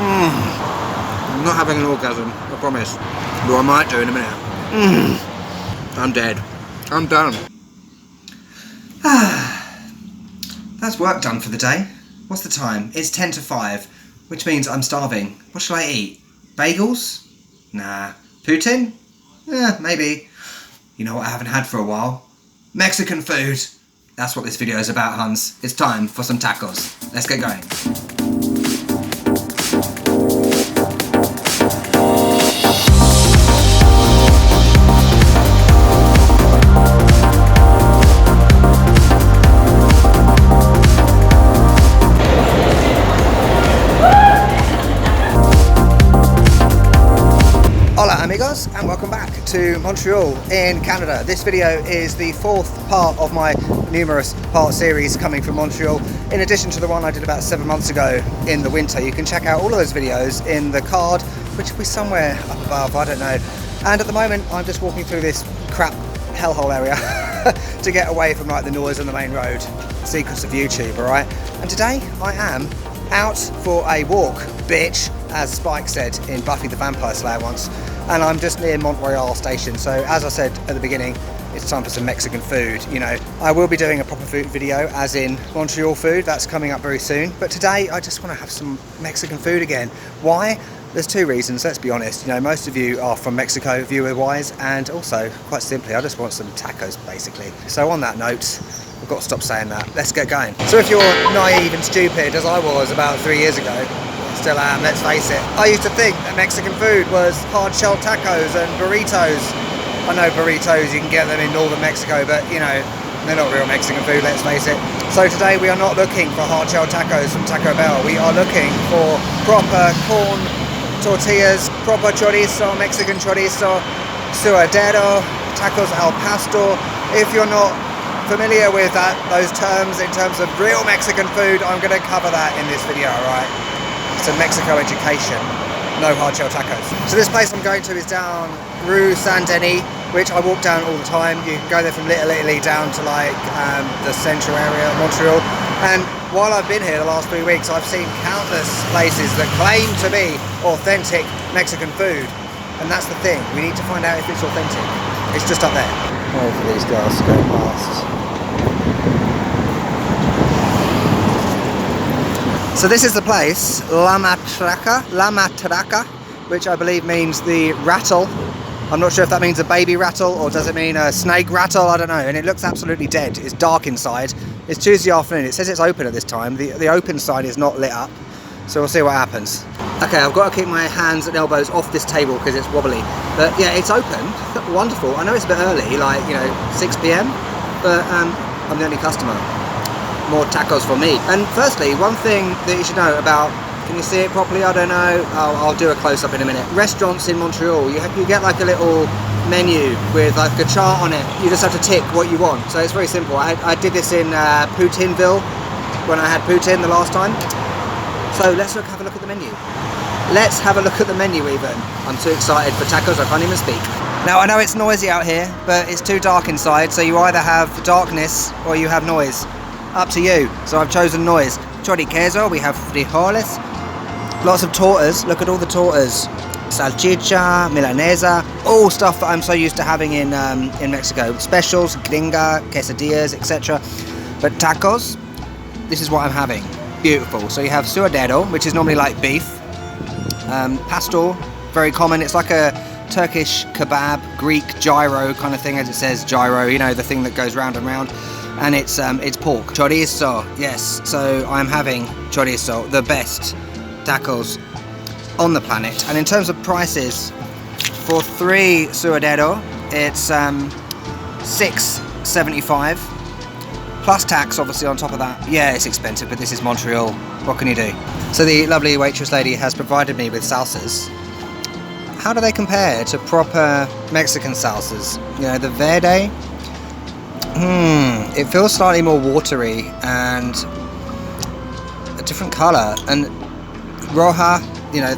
I'm not having an orgasm, I promise. But I might do in a minute. I'm dead. I'm done. That's work done for the day. What's the time? It's 10 to 5, which means I'm starving. What shall I eat? Bagels? Nah. Poutine? Yeah, maybe. You know what I haven't had for a while? Mexican food. That's what this video is about, Hans. It's time for some tacos. Let's get going. Hola amigos, and welcome back to Montreal in Canada. This video is the fourth part of my numerous part series coming from Montreal, in addition to the one I did about 7 months ago in the winter. You can check out all of those videos in the card, which will be somewhere up above, I don't know. And at the moment I'm just walking through this crap hellhole area to get away from like the noise on the main road. Secrets of YouTube, alright? And today I am out for a walk, bitch, as Spike said in Buffy the Vampire Slayer once. And I'm just near Montreal station, so as I said at the beginning, it's time for some Mexican food. You know, I will be doing a proper food video, as in Montreal food, that's coming up very soon. But today, I just want to have some Mexican food again. Why? There's two reasons, let's be honest. You know, most of you are from Mexico, viewer-wise, and also, quite simply, I just want some tacos, basically. So on that note, I've got to stop saying that. Let's get going. So if you're naive and stupid, as I was about 3 years ago, still am, let's face it, I used to think that Mexican food was hard-shell tacos and burritos. I know burritos, you can get them in northern Mexico, but you know, they're not real Mexican food, let's face it. So today we are not looking for hard-shell tacos from Taco Bell. We are looking for proper corn tortillas, proper chorizo, Mexican chorizo, suadero, tacos al pastor. If you're not familiar with those terms in terms of real Mexican food, I'm going to cover that in this video, alright? Some Mexico education, no hard shell tacos. So this place I'm going to is down Rue Saint Denis, which I walk down all the time. You can go there from Little Italy down to like the central area of Montreal. And while I've been here the last 3 weeks, I've seen countless places that claim to be authentic Mexican food. And that's the thing, we need to find out if it's authentic. It's just up there. Oh, for these guys to go past. So this is the place, La Matraca, which I believe means the rattle. I'm not sure if that means a baby rattle or does it mean a snake rattle, I don't know. And it looks absolutely dead. It's dark inside. It's Tuesday afternoon. It says it's open at this time. The open side is not lit up. So we'll see what happens. Okay, I've got to keep my hands and elbows off this table because it's wobbly. But yeah, it's open. Wonderful. I know it's a bit early, like, you know, 6 p.m. But I'm the only customer. More tacos for me. And firstly, one thing that you should know about, can you see it properly? I don't know. I'll do a close-up in a minute. Restaurants in Montreal, you get like a little menu with like a chart on it. You just have to tick what you want. So it's very simple. I did this in Poutineville when I had poutine the last time. So let's have a look at the menu. Let's have a look at the menu even. I'm too excited for tacos, I can't even speak. Now I know it's noisy out here, but it's too dark inside, so you either have darkness or you have noise. Up to you. So I've chosen noise. Chorizo, we have frijoles, lots of tortas. Look at all the tortas. Salchicha, milanesa, all stuff that I'm so used to having in Mexico. Specials, gringa, quesadillas, etc. But tacos, this is what I'm having. Beautiful. So you have suadero, which is normally like beef. Pastor, very common. It's like a Turkish kebab, Greek gyro kind of thing, as it says gyro, you know, the thing that goes round and round. And it's pork. Chorizo, yes. So I'm having chorizo, the best tacos on the planet. And in terms of prices, for 3 suadero, it's $6.75 plus tax, obviously, on top of that. Yeah, it's expensive, but this is Montreal. What can you do? So the lovely waitress lady has provided me with salsas. How do they compare to proper Mexican salsas? You know, the verde. It feels slightly more watery and a different colour, and roja, you know,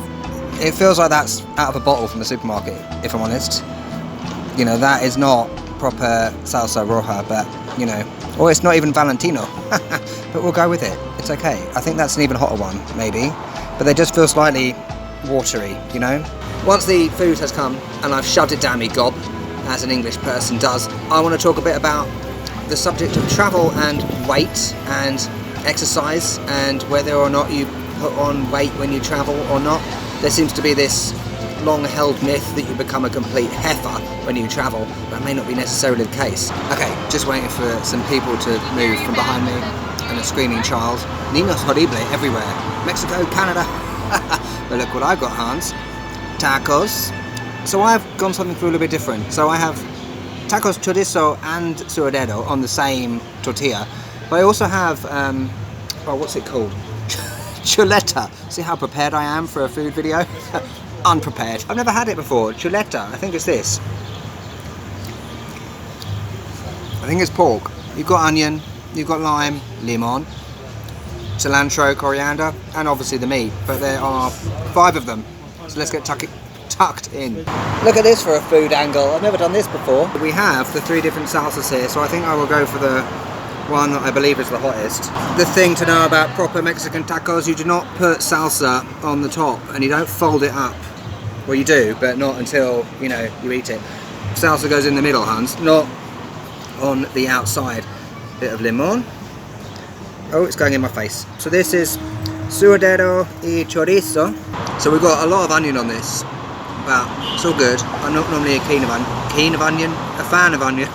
it feels like that's out of a bottle from the supermarket, if I'm honest. You know, that is not proper salsa roja, but you know, or it's not even Valentino, but we'll go with it. It's okay. I think that's an even hotter one, maybe. but they just feel slightly watery, you know? Once the food has come and I've shoved it down me gob, as an English person does, I want to talk a bit about the subject of travel and weight and exercise and whether or not you put on weight when you travel or not. There seems to be this long-held myth that you become a complete heifer when you travel. That may not be necessarily the case. Okay, just waiting for some people to move from behind me and a screaming child. Niños horrible everywhere. Mexico, Canada. But look what I've got, Hans. Tacos. So I've gone something a little bit different. So I have tacos, chorizo and suadero on the same tortilla. But I also have, what's it called? Chuleta. See how prepared I am for a food video? Unprepared. I've never had it before. Chuleta. I think it's this. I think it's pork. You've got onion, you've got lime, limon, cilantro, coriander, and obviously the meat. But there are 5 of them. So let's get tucked in. Look at this for a food angle. I've never done this before. We have the 3 different salsas here, so I think I will go for the one that I believe is the hottest. The thing to know about proper Mexican tacos, you do not put salsa on the top and you don't fold it up. Well, you do, but not until, you know, you eat it. Salsa goes in the middle, Hans, not on the outside. Bit of limon. Oh, it's going in my face. So this is suadero y chorizo. So we've got a lot of onion on this, but it's all good. I'm not normally a fan of onion.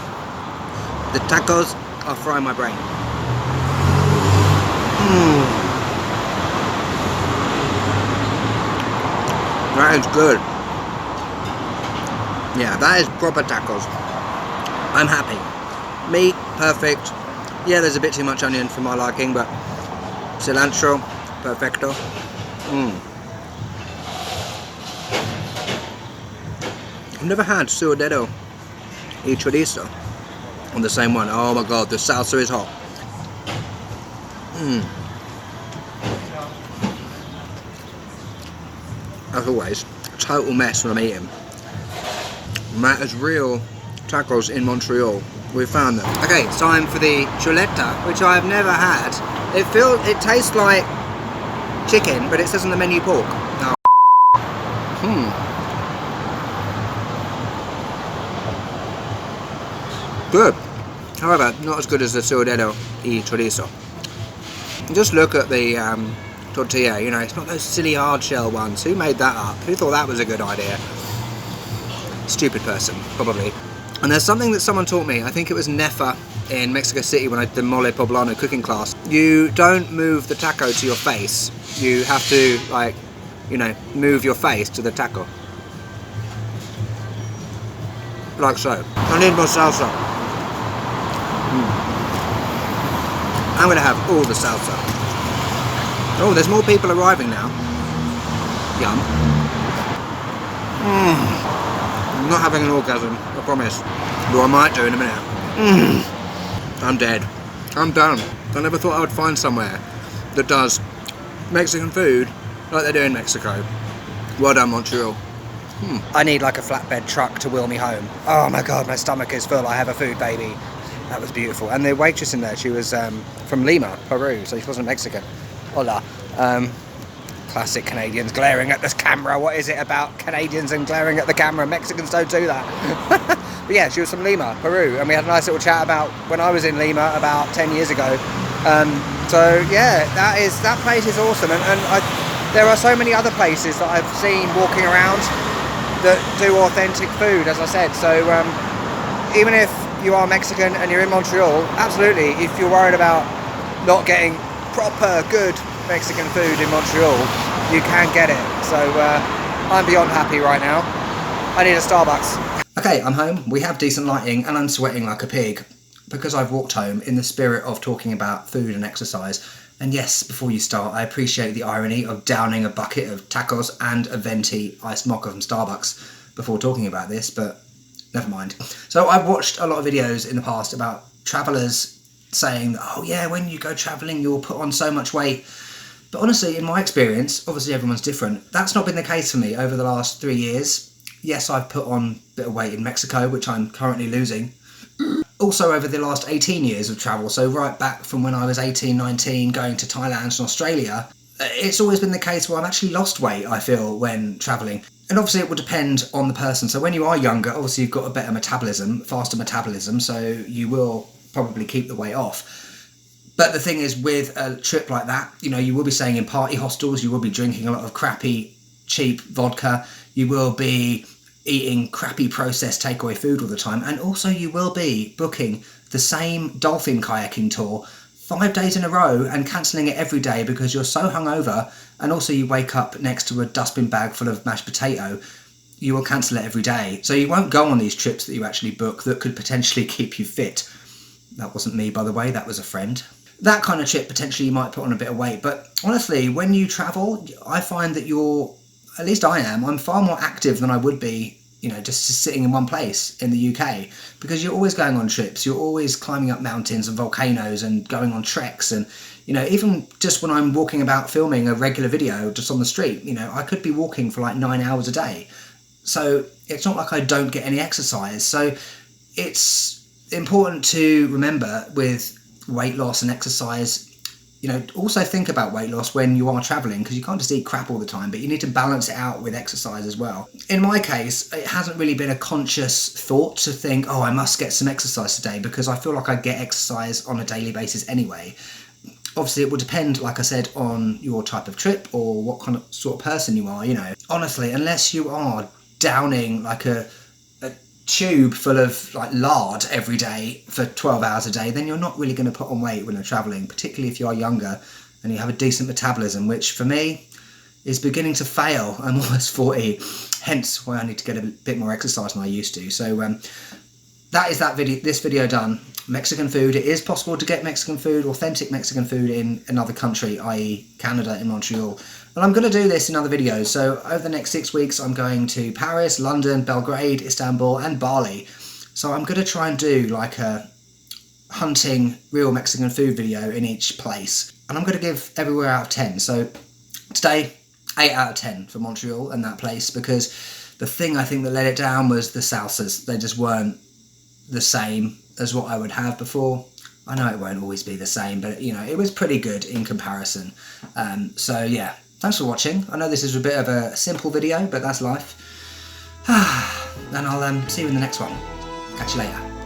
The tacos are frying my brain. That is good. Yeah, that is proper tacos. I'm happy. Meat, perfect. Yeah, there's a bit too much onion for my liking, but cilantro, perfecto. I've never had suadero y chorizo on the same one. Oh my god, the salsa is hot. As always, total mess when I'm eating. And that is real tacos in Montreal. We found them. Okay, it's time for the chuleta, which I've never had. It tastes like chicken, but it says on the menu pork. Oh. Good. However, not as good as the suadero y chorizo. Just look at the tortilla, you know, it's not those silly hard shell ones. Who made that up? Who thought that was a good idea? Stupid person, probably. And there's something that someone taught me, I think it was Nefa in Mexico City when I did the mole poblano cooking class. You don't move the taco to your face. You have to, like, you know, move your face to the taco. Like so. I need more salsa. I'm gonna have all the salsa. Oh, there's more people arriving now. Yum. I'm not having an orgasm, I promise. Though I might do in a minute. I'm dead. I'm done. I never thought I would find somewhere that does Mexican food like they do in Mexico. Well done, Montreal. I need like a flatbed truck to wheel me home. Oh my god, my stomach is full. I have a food baby. That was beautiful. And the waitress in there, she was from Lima, Peru, so she wasn't Mexican. Hola. Classic Canadians glaring at this camera. What is it about Canadians and glaring at the camera? Mexicans don't do that. But yeah, she was from Lima, Peru, and we had a nice little chat about when I was in Lima about 10 years ago. So yeah, that place is awesome, and there are so many other places that I've seen walking around that do authentic food, as I said. So even if you are Mexican and you're in Montreal, absolutely, if you're worried about not getting proper good Mexican food in Montreal, you can get it. So I'm beyond happy right now. I need a Starbucks. Okay, I'm home. We have decent lighting and I'm sweating like a pig because I've walked home in the spirit of talking about food and exercise. And yes, before you start, I appreciate the irony of downing a bucket of tacos and a venti iced mocha from Starbucks before talking about this, but never mind. So I've watched a lot of videos in the past about travellers saying, oh yeah, when you go travelling, you'll put on so much weight. But honestly, in my experience, obviously everyone's different. That's not been the case for me over the last 3 years. Yes, I've put on a bit of weight in Mexico, which I'm currently losing. Also over the last 18 years of travel, so right back from when I was 18, 19, going to Thailand and Australia, It's always been the case where I've actually lost weight, I feel, when travelling. And obviously it will depend on the person. So when you are younger, obviously you've got a better metabolism, faster metabolism, so you will probably keep the weight off. But the thing is, with a trip like that, you know, you will be staying in party hostels, you will be drinking a lot of crappy, cheap vodka, you will be eating crappy processed takeaway food all the time, and also you will be booking the same dolphin kayaking tour 5 days in a row and cancelling it every day because you're so hungover, and also you wake up next to a dustbin bag full of mashed potato. You will cancel it every day. So you won't go on these trips that you actually book that could potentially keep you fit. That wasn't me, by the way, that was a friend. That kind of trip, potentially you might put on a bit of weight, but honestly, when you travel, I find that at least I'm far more active than I would be, you know, just sitting in one place in the UK, because you're always going on trips, you're always climbing up mountains and volcanoes and going on treks, and, you know, even just when I'm walking about filming a regular video just on the street, you know, I could be walking for like 9 hours a day. So it's not like I don't get any exercise. So it's important to remember with weight loss and exercise, you know, also think about weight loss when you are traveling, because you can't just eat crap all the time, but you need to balance it out with exercise as well. In my case, it hasn't really been a conscious thought to think, oh, I must get some exercise today, because I feel like I get exercise on a daily basis anyway. Obviously, it will depend, like I said, on your type of trip or what kind of sort of person you are, you know. Honestly, unless you are downing like a tube full of like lard every day for 12 hours a day, then you're not really going to put on weight when you're traveling, particularly if you are younger and you have a decent metabolism, which for me is beginning to fail. I'm almost 40, hence why I need to get a bit more exercise than I used to. So that is this video done. Mexican food. It is possible to get Mexican food, authentic Mexican food, in another country, i.e. Canada, in Montreal. And I'm going to do this in other videos. So over the next 6 weeks, I'm going to Paris, London, Belgrade, Istanbul, and Bali. So I'm going to try and do like a hunting real Mexican food video in each place. And I'm going to give everywhere out of 10. So today, 8 out of 10 for Montreal and that place, because the thing I think that let it down was the salsas. They just weren't the same as what I would have before. I know it won't always be the same, but you know, it was pretty good in comparison. So yeah, thanks for watching. I know this is a bit of a simple video, but that's life. And I'll see you in the next one. Catch you later.